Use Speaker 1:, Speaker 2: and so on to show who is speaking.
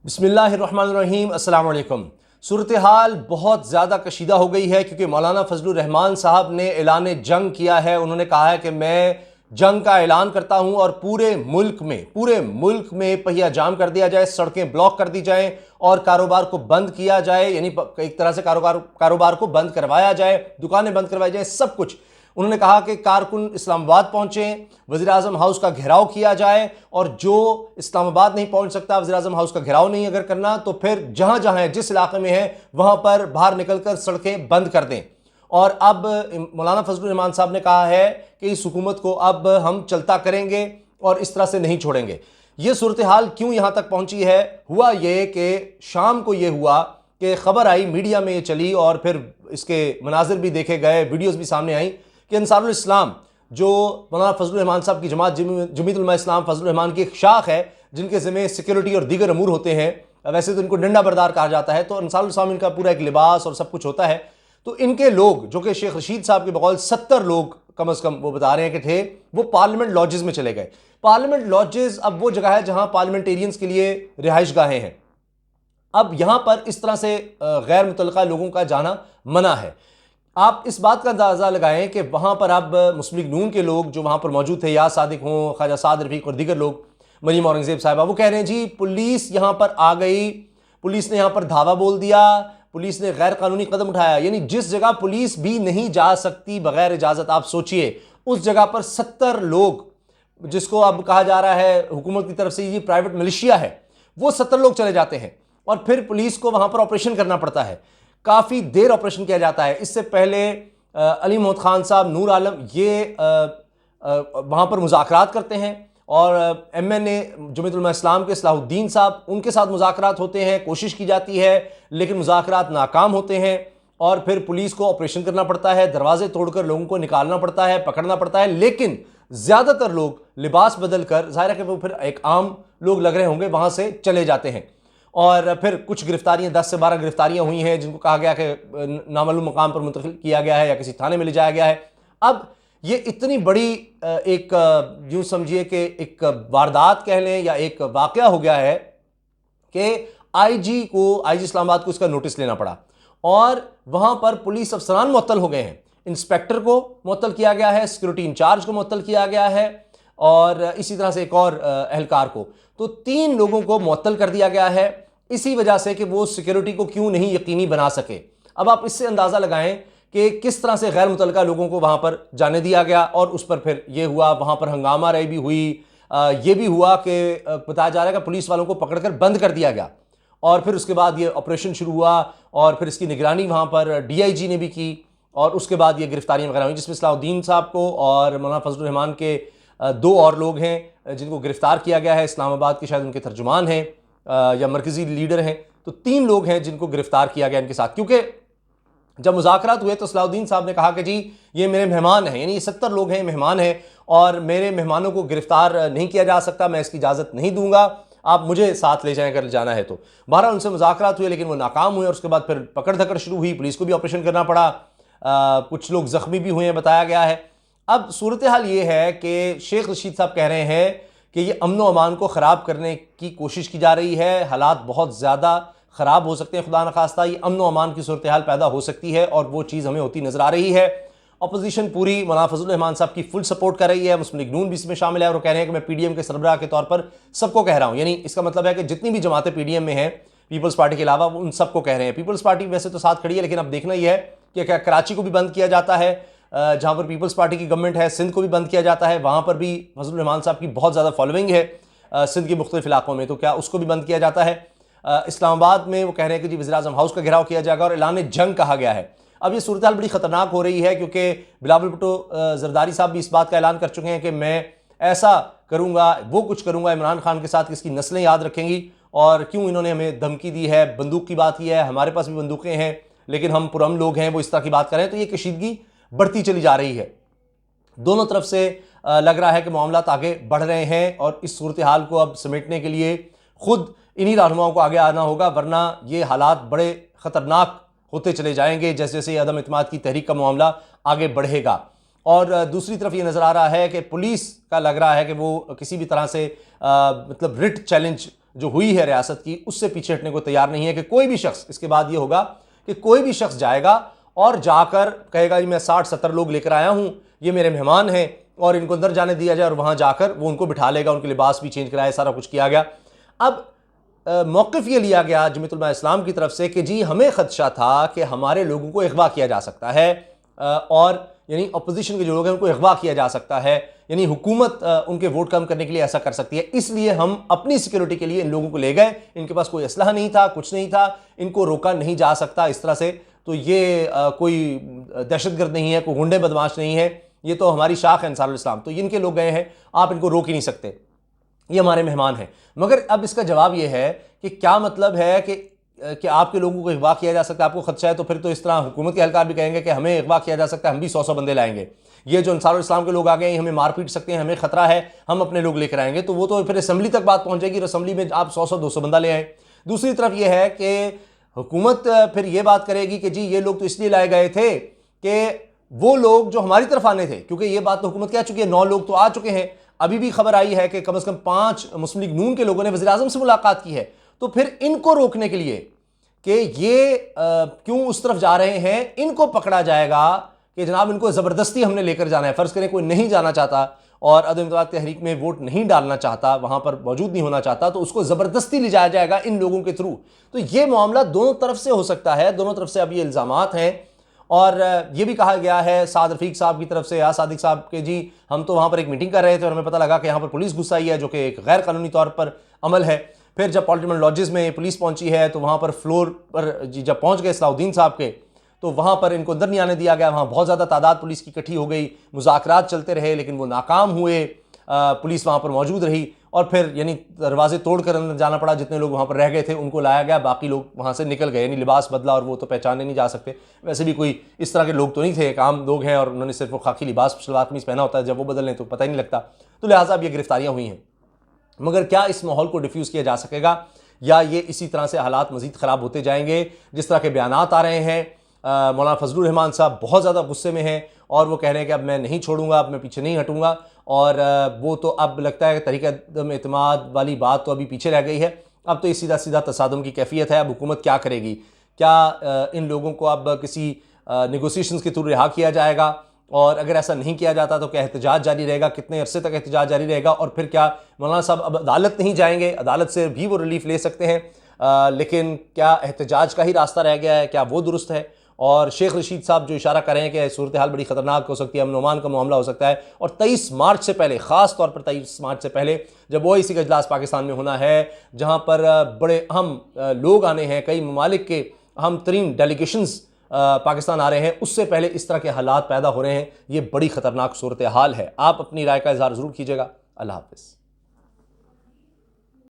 Speaker 1: बिस्मिल्लाहिर्रहमानिर्रहीम अस्सलाम वालेकुम। सूरत हाल बहुत ज़्यादा कशीदा हो गई है क्योंकि मौलाना फजलुर रहमान साहब ने ऐलान जंग किया है। उन्होंने कहा है कि मैं जंग का ऐलान करता हूं और पूरे मुल्क में पहिया जाम कर दिया जाए, सड़कें ब्लॉक कर दी जाएं और कारोबार को बंद किया जाए, यानी एक तरह से कारोबार को बंद करवाया जाए, दुकानें बंद करवाई जाए, सब कुछ। उन्होंने कहा कि कारकुन इस्लामाबाद पहुंचें, वज़ीर आज़म हाउस का घेराव किया जाए और जो इस्लामाबाद नहीं पहुंच सकता, वज़ीर आज़म हाउस का घेराव नहीं अगर करना, तो फिर जहां जहां है, जिस इलाके में है, वहां पर बाहर निकलकर सड़कें बंद कर दें। और अब मौलाना फजलुर रहमान साहब ने कहा है कि इस हुकूमत को अब हम चलता करेंगे और इस तरह से नहीं छोड़ेंगे। ये सूरत हाल क्यों यहां तक पहुंची है? हुआ ये कि शाम को ये हुआ कि खबर आई, मीडिया में ये चली और फिर इसके मनाजिर भी देखे गए, वीडियोज़ भी सामने आई कि अंसारुल इस्लाम, जो मौलाना फजलुर रहमान साहब की जमात जमीयत उलमा इस्लाम फजलुर रहमान की एक शाख है, जिनके ज़िम्मे सिक्योरिटी और दीगर अमूर होते हैं, वैसे तो इनको डंडा बरदार कहा जाता है, तो अंसारुल इस्लाम इनका पूरा एक लिबास और सब कुछ होता है। तो इनके लोग, जो कि शेख रशीद साहब के बकौल 70 लोग कम अज़ कम वो बता रहे हैं कि थे, वो पार्लियामेंट लॉजेस में चले गए। पार्लियामेंट लॉजेस अब वो जगह है जहां पार्लियामेंटेरियंस के लिए रिहाइश गाहें हैं। अब यहां पर इस तरह से गैर मुतल्लका लोगों का जाना मना है। आप इस बात का अंदाज़ा लगाएं कि वहाँ पर अब मुस्लिम लीग नून के लोग जो वहाँ पर मौजूद थे, या सादिक हों, ख्वाजा साद रफ़ीक और दीगर लोग, मरीम औरंगज़ेब साहिबा, वो कह रहे हैं जी पुलिस यहाँ पर आ गई, पुलिस ने यहाँ पर धावा बोल दिया, पुलिस ने गैर कानूनी कदम उठाया। यानी जिस जगह पुलिस भी नहीं जा सकती बगैर इजाज़त, आप सोचिए उस जगह पर 70 लोग, जिसको अब कहा जा रहा है हुकूमत की तरफ से ये प्राइवेट मिलिशिया है, वो 70 लोग चले जाते हैं और फिर पुलिस को वहाँ पर ऑपरेशन करना पड़ता है। काफ़ी देर ऑपरेशन किया जाता है। इससे पहले अली मोहम्मद खान साहब, नूर आलम, ये वहाँ पर मुज़ाकरात करते हैं और MNA जमीयत उलमा इस्लाम के सलाहुद्दीन साहब, उनके साथ मुज़ाकरात होते हैं, कोशिश की जाती है लेकिन मुज़ाकरात नाकाम होते हैं और फिर पुलिस को ऑपरेशन करना पड़ता है, दरवाजे तोड़कर लोगों को निकालना पड़ता है, पकड़ना पड़ता है। लेकिन ज़्यादातर लोग लिबास बदल कर, ज़ाहिर है कि वो फिर एक आम लोग लग रहे होंगे, वहाँ से चले जाते हैं। और फिर कुछ गिरफ्तारियां, 10 से 12 गिरफ्तारियां हुई हैं, जिनको कहा गया कि नामालूम मकाम पर मुंतकिल किया गया है या किसी थाने में ले जाया गया है। अब ये इतनी बड़ी एक यूं समझिए कि एक वारदात कह लें या एक वाकया हो गया है कि आईजी इस्लामाबाद को इसका नोटिस लेना पड़ा और वहां पर पुलिस अफसरान मुअत्तल हो गए हैं। इंस्पेक्टर को मुअत्तल किया गया है, सिक्योरिटी इंचार्ज को मुअत्तल किया गया है और इसी तरह से एक और एहलकार को। तो 3 लोगों को मुअत्तल कर दिया गया है इसी वजह से कि वो सिक्योरिटी को क्यों नहीं यकीनी बना सके। अब आप इससे अंदाज़ा लगाएं कि किस तरह से गैर मुतल्लका लोगों को वहाँ पर जाने दिया गया और उस पर फिर ये हुआ, वहाँ पर हंगामा रही भी हुई। ये भी हुआ कि बताया जा रहा है कि पुलिस वालों को पकड़कर बंद कर दिया गया और फिर उसके बाद ये ऑपरेशन शुरू हुआ और फिर इसकी निगरानी वहाँ पर DIG ने भी की और उसके बाद ये गिरफ्तारियाँ वगैरह हुई, जिसमें सलाहुद्दीन साहब को और मौलाना फजलुर रहमान के 2 और लोग हैं जिनको गिरफ्तार किया गया है। इस्लामाबाद के शायद उनके तर्जुमान हैं या मरकज़ी लीडर हैं। तो 3 लोग हैं जिनको गिरफ्तार किया गया इनके साथ, क्योंकि जब मुज़ाकरात हुए तो सलाहुद्दीन साहब ने कहा कि जी ये मेरे मेहमान हैं, यानी ये 70 लोग हैं, मेहमान हैं और मेरे मेहमानों को गिरफ्तार नहीं किया जा सकता, मैं इसकी इजाज़त नहीं दूंगा, आप मुझे साथ ले जाएं अगर जाना है तो। बहरहाल उनसे मुज़ाकरात हुए लेकिन वो नाकाम हुए और उसके बाद फिर पकड़ धकड़ शुरू हुई, पुलिस को भी ऑपरेशन करना पड़ा, कुछ लोग ज़ख्मी भी हुए हैं बताया गया है। अब सूरत हाल ये है कि शेख रशीद साहब कह रहे हैं कि ये अमन व अमान को ख़राब करने की कोशिश की जा रही है, हालात बहुत ज़्यादा ख़राब हो सकते हैं, खुदा न खास्ता ये अमन व अमान की सूरत हाल पैदा हो सकती है और वो चीज़ हमें होती नज़र आ रही है। अपोजिशन पूरी मौलाना फजलुर रहमान साहब की फुल सपोर्ट कर रही है, मुस्लिम लीग नून भी इसमें शामिल है और वो कह रहे हैं कि मैं PDM के सरबराह के तौर पर सबको कह रहा हूँ, यानी इसका मतलब है कि जितनी भी जमातें PDM में हैं पीपल्स पार्टी के अलावा, उन सबको कह रहे हैं। पीपल्स पार्टी वैसे तो साथ खड़ी है लेकिन अब देखना यह है कि क्या कराची को भी बंद किया जाता है, जहाँ पर पीपल्स पार्टी की गवर्नमेंट है, सिंध को भी बंद किया जाता है, वहाँ पर भी फजलुर रहमान साहब की बहुत ज़्यादा फॉलोइंग है सिंध के मुख्तलिफ इलाकों में, तो क्या उसको भी बंद किया जाता है। इस्लामाबाद में वो कह रहे हैं कि जी वज़ीर आज़म हाउस का घेराव किया जाएगा और ऐलान जंग कहा गया है। अब ये सूरत हाल बड़ी ख़तरनाक हो रही है क्योंकि बिलावल भुट्टो जरदारी साहब भी इस बात का ऐलान कर चुके हैं कि मैं ऐसा करूँगा, वो कुछ करूँगा इमरान खान के साथ, इसकी नस्लें याद रखेंगी और क्यों इन्होंने हमें धमकी दी है, बंदूक की बात की है, हमारे पास भी बंदूकें हैं लेकिन हम पुरअमन लोग हैं, वो इस तरह की बात करें। तो ये कशीदगी बढ़ती चली जा रही है, दोनों तरफ से लग रहा है कि मामलात आगे बढ़ रहे हैं और इस सूरत हाल को अब समेटने के लिए खुद इन्हीं रहनुमाओं को आगे आना होगा, वरना ये हालात बड़े ख़तरनाक होते चले जाएंगे जैसे जैसे अदम इत्मीनान की तहरीक का मामला आगे बढ़ेगा। और दूसरी तरफ ये नज़र आ रहा है कि पुलिस का लग रहा है कि वो किसी भी तरह से मतलब रिट चैलेंज जो हुई है रियासत की, उससे पीछे हटने को तैयार नहीं है कि कोई भी शख्स, इसके बाद ये होगा कि कोई भी शख्स जाएगा और जाकर कहेगा मैं 60-70 लोग लेकर आया हूं, ये मेरे मेहमान हैं, और इनको अंदर जाने दिया जाए, और वहां जाकर वो उनको बिठा लेगा, उनके लिबास भी चेंज कराए, सारा कुछ किया गया। अब मौक़िफ़ ये लिया गया जमीयत उलमा इस्लाम की तरफ से कि जी हमें खदशा था कि हमारे लोगों को अगवा किया जा सकता है, और यानी अपोजिशन के जो लोग हैं उनको अगवा किया जा सकता है, यानी हुकूमत उनके वोट कम करने के लिए ऐसा कर सकती है, इसलिए हम अपनी सिक्योरिटी के लिए इन लोगों को ले गए। इनके पास कोई असलहा नहीं था, कुछ नहीं था, इनको रोका नहीं जा सकता इस तरह से, तो ये कोई दहशतगर्द नहीं है, कोई गुंडे बदमाश नहीं है, ये तो हमारी शाख है अंसारुल इस्लाम, तो इनके लोग गए हैं, आप इनको रोक ही नहीं सकते, ये हमारे मेहमान हैं। मगर अब इसका जवाब ये है कि क्या मतलब है कि आपके लोगों को अगवा किया जा सकता है, आपको खदशा है, तो फिर तो इस तरह हुकूमत के एहलकार भी कहेंगे कि हमें अगवा किया जा सकता है, हम भी 100-100 बंदे लाएंगे, ये जो अंसारुल इस्लाम के लोग आ गए हमें मार पीट सकते हैं, हमें खतरा है, हम अपने लोग लेकर आएंगे, तो वो तो फिर असम्बली तक बात पहुंच जाएगी, असम्बली में आप 100-100-200 बंदा ले आए। दूसरी तरफ यह है कि हुकूमत फिर ये बात करेगी कि जी ये लोग तो इसलिए लाए गए थे कि वो लोग जो हमारी तरफ आने थे, क्योंकि ये बात तो हुकूमत कह चुकी है, 9 लोग तो आ चुके हैं, अभी भी खबर आई है कि कम से कम 5 मुस्लिम लीग नून के लोगों ने वज़ीर आज़म से मुलाकात की है, तो फिर इनको रोकने के लिए कि ये क्यों उस तरफ जा रहे हैं, इनको पकड़ा जाएगा कि जनाब इनको ज़बरदस्ती हमने लेकर जाना है। फ़र्ज़ करें कोई नहीं जाना चाहता और अदम इत्तेफाक तहरीक में वोट नहीं डालना चाहता, वहाँ पर मौजूद नहीं होना चाहता, तो उसको ज़बरदस्ती ले जाया जाएगा इन लोगों के थ्रू। तो ये मामला दोनों तरफ से हो सकता है, दोनों तरफ से अब ये इल्ज़ामात हैं, और ये भी कहा गया है साद रफ़ीक साहब की तरफ से, या सादिक साहब के जी हम तो वहाँ पर एक मीटिंग कर रहे थे और हमें पता लगा कि यहाँ पर पुलिस घुस आई है, जो कि एक गैर कानूनी तौर पर अमल है। फिर जब पार्लियामेंट लॉजेस में पुलिस पहुंची है तो वहाँ पर फ्लोर पर जब पहुँच गए सलाउद्दीन साहब के, तो वहाँ पर इनको अंदर नहीं आने दिया गया, वहाँ बहुत ज़्यादा तादाद पुलिस की इकट्ठी हो गई, मुज़ाकरात चलते रहे लेकिन वो नाकाम हुए, पुलिस वहाँ पर मौजूद रही, और फिर यानी दरवाजे तोड़कर अंदर जाना पड़ा, जितने लोग वहाँ पर रह गए थे उनको लाया गया, बाकी लोग वहाँ से निकल गए, यानी लिबास बदला और वो तो पहचाने नहीं जा सकते। वैसे भी कोई इस तरह के लोग तो नहीं थे, एक आम लोग हैं और उन्होंने सिर्फ वो खाकी लिबास शलवार कमीज़ पहना होता है, जब वो बदल लें तो पता ही नहीं लगता, तो लिहाजा अब ये गिरफ्तारियाँ हुई हैं। मगर क्या इस माहौल को डिफ्यूज़ किया जा सकेगा, या ये इसी तरह से हालात मज़ीद ख़राब होते जाएंगे? जिस तरह के बयानात आ रहे हैं, मौलाना फजलुर रहमान साहब बहुत ज़्यादा गुस्से में हैं और वो कह रहे हैं कि अब मैं नहीं छोड़ूंगा, अब मैं पीछे नहीं हटूंगा, और वो तो अब लगता है कि तरीक़ एतमाद वाली बात तो अभी पीछे रह गई है, अब तो ये सीधा सीधा तसादुम की कैफियत है। अब हुकूमत क्या करेगी, क्या इन लोगों को अब किसी नेगोशिएशंस के थ्रू रिहा किया जाएगा, और अगर ऐसा नहीं किया जाता तो क्या एहतजाज जारी रहेगा, कितने अरसे तक एहतजाज जारी रहेगा, और फिर क्या मौलाना साहब अब अदालत नहीं जाएंगे, अदालत से भी वो रिलीफ ले सकते हैं, लेकिन क्या एहतजाज का ही रास्ता रह गया है, क्या वो दुरुस्त है? और शेख रशीद साहब जो इशारा कर रहे हैं कि सूरत हाल बड़ी ख़तरनाक हो सकती है, अमन ओमान का मामला हो सकता है, और 23 मार्च से पहले, ख़ास तौर पर 23 मार्च से पहले जब OIC का इजलास पाकिस्तान में होना है, जहाँ पर बड़े अहम लोग आने हैं, कई ममालिक के अहम तरीन डेलीगेशंस पाकिस्तान आ रहे हैं, उससे पहले इस तरह के हालात पैदा हो रहे हैं, ये बड़ी ख़तरनाक सूरत हाल है। आप अपनी राय का इज़हार ज़रूर कीजिएगा। अल्लाह हाफ़िज़।